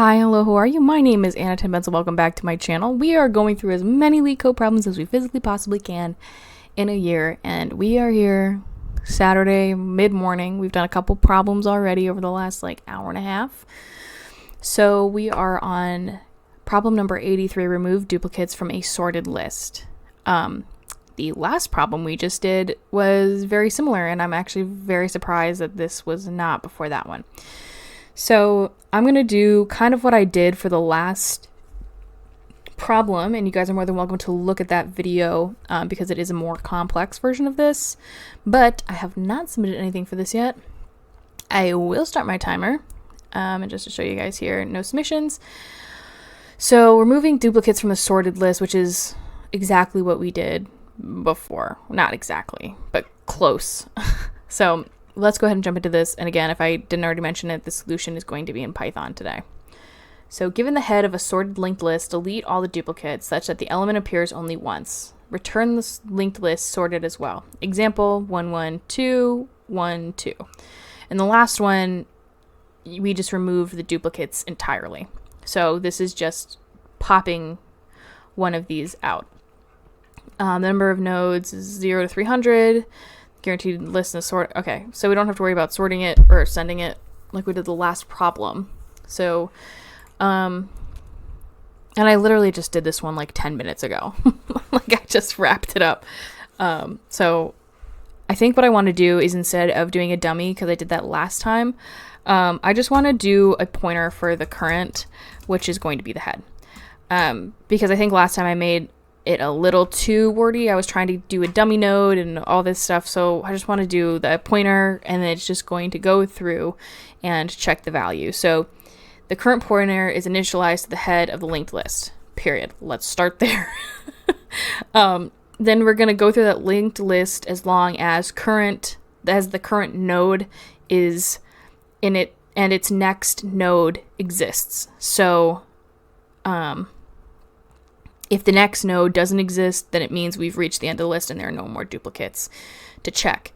Hi, hello, how are you? My name is Anna Benson. Welcome back to my channel. We are going through as many LeetCode problems as we physically possibly can in a year, and we are here Saturday mid-morning. We've done a couple problems already over the last hour and a half. So we are on problem number 83, remove duplicates from a sorted list. The last problem we just did was very similar, and I'm actually very surprised that this was not before that one. So I'm going to do kind of what I did for the last problem, and you guys are more than welcome to look at that video because it is a more complex version of this, but I have not submitted anything for this yet. I will start my timer, and just to show you guys here, no submissions. So removing duplicates from a sorted list, which is exactly what we did before. Not exactly, but close. So let's go ahead and jump into this. And again, if I didn't already mention it, the solution is going to be in Python today. So given the head of a sorted linked list, delete all the duplicates such that the element appears only once. Return the linked list sorted as well. Example 1, 1, 2, 1, 2. And the last one, we just removed the duplicates entirely. So this is just popping one of these out. The number of nodes is 0 to 300. Guaranteed list and sort. Okay, so we don't have to worry about sorting it or sending it like we did the last problem. So, and I literally just did this one like 10 minutes ago. Like I just wrapped it up. So I think what I want to do is, instead of doing a dummy, because I did that last time, I just want to do a pointer for the current, which is going to be the head. Because I think last time I made it a little too wordy. I was trying to do a dummy node and all this stuff, so I just want to do the pointer, and then it's just going to go through and check the value. So the current pointer is initialized to the head of the linked list, period. Let's start there. Then we're going to go through that linked list as long as the current node is in it and its next node exists. So if the next node doesn't exist, then it means we've reached the end of the list and there are no more duplicates to check.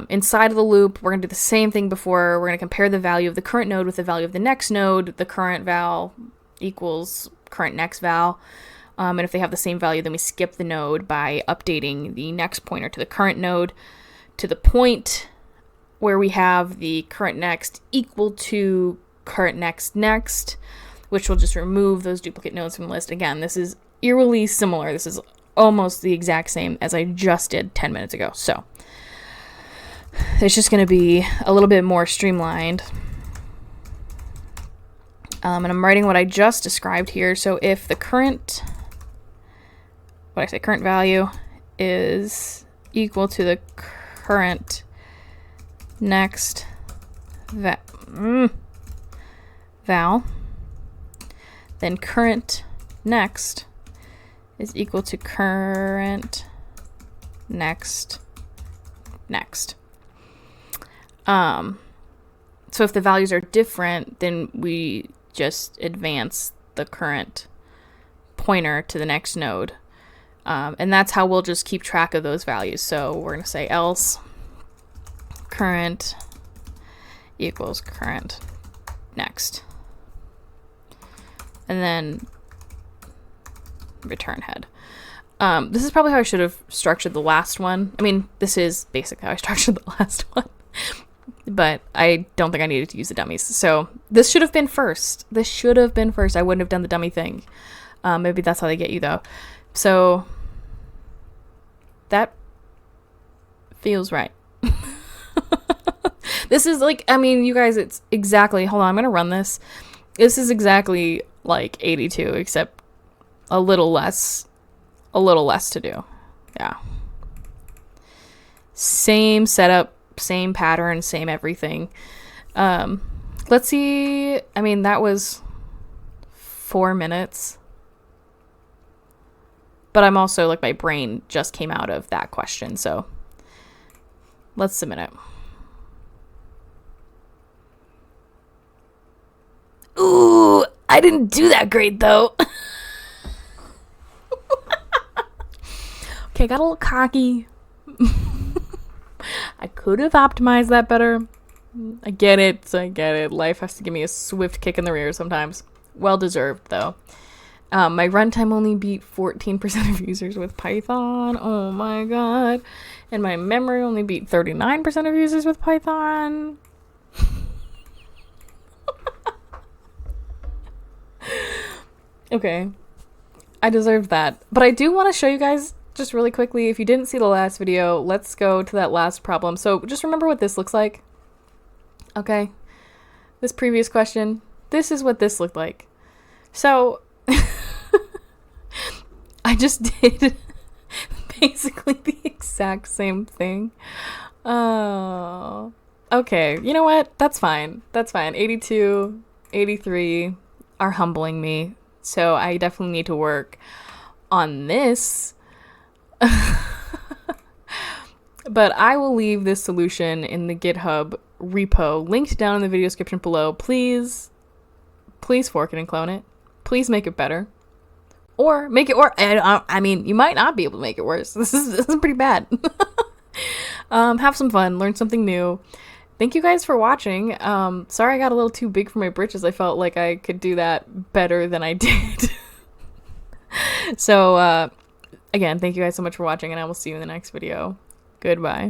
Inside of the loop, we're going to do the same thing before. We're going to compare the value of the current node with the value of the next node. The current val equals current next val. And if they have the same value, then we skip the node by updating the next pointer to the current node to the point where we have the current next equal to current next, which will just remove those duplicate nodes from the list. Again, this is eerily similar. This is almost the exact same as I just did 10 minutes ago. So it's just going to be a little bit more streamlined. And I'm writing what I just described here. So if the current value is equal to the current next val, then current next is equal to current next. So if the values are different, then we just advance the current pointer to the next node. And that's how we'll just keep track of those values. So we're going to say else current equals current next. And then return head. This is probably how I should have structured the last one. I mean, this is basically how I structured the last one. But I don't think I needed to use the dummies. So this should have been first. I wouldn't have done the dummy thing. Maybe that's how they get you, though. So that feels right. This is you guys, it's exactly, hold on, I'm going to run this. This is exactly like 82, except a little less to do. Yeah. Same setup, same pattern, same everything. Let's see. I mean, that was 4 minutes. But I'm also my brain just came out of that question. So let's submit it. Ooh, I didn't do that great though. Okay, got a little cocky. I could have optimized that better. I get it. Life has to give me a swift kick in the rear sometimes. Well deserved, though. My runtime only beat 14% of users with Python. Oh my god. And my memory only beat 39% of users with Python. Okay. I deserve that. But I do want to show you guys just really quickly, if you didn't see the last video, let's go to that last problem. So just remember what this looks like. Okay. This previous question, this is what this looked like. So I just did basically the exact same thing. Oh, okay. You know what? That's fine. That's fine. 82, 83 are humbling me. So I definitely need to work on this. But I will leave this solution in the GitHub repo linked down in the video description below. Please fork it and clone it. Please make it better. Or make it worse. I mean, you might not be able to make it worse. This is pretty bad. Have some fun. Learn something new. Thank you guys for watching. Sorry I got a little too big for my britches. I felt like I could do that better than I did. So, again, thank you guys so much for watching, and I will see you in the next video. Goodbye.